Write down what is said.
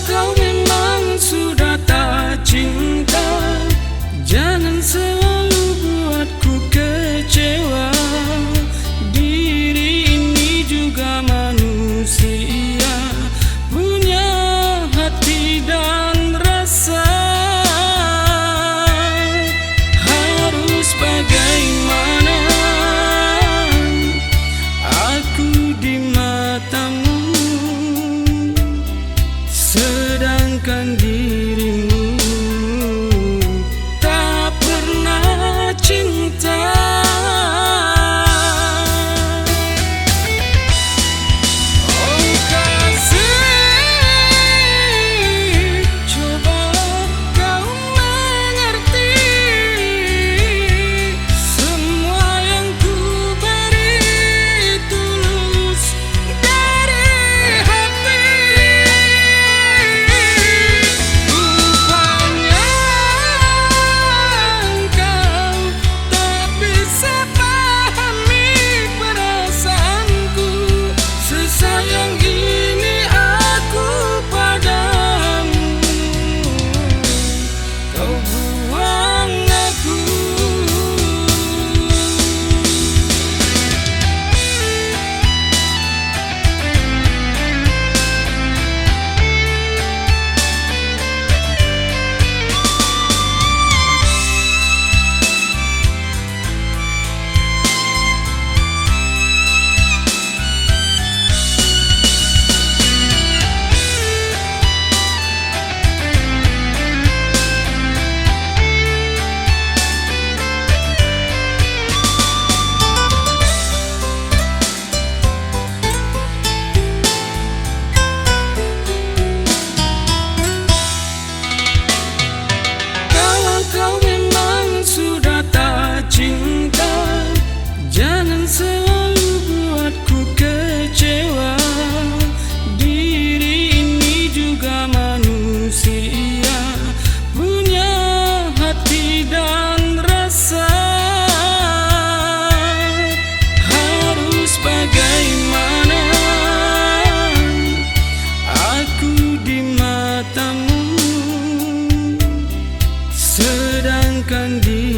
kau memang sudah tak cinta, jangan selalu buatku kecewa. Diri ini juga manusia, punya hati dan rasa. Harus bagaimana aku di matamu, sedangkan dirimu tak pernah cinta. Oh kasih, cobalah kau mengerti semua yang ku beri tulus dari hati. Rupanya engkau tak bisa pahami perasaanku, sesayang ini aku padamu. Kau buang aku. Kalau kau memang sudah tak cinta, jangan selalu buatku kecewa. Diri ini juga manusia, punya hati dan rasa. Harus bagaimana aku di matamu, sedangkan dia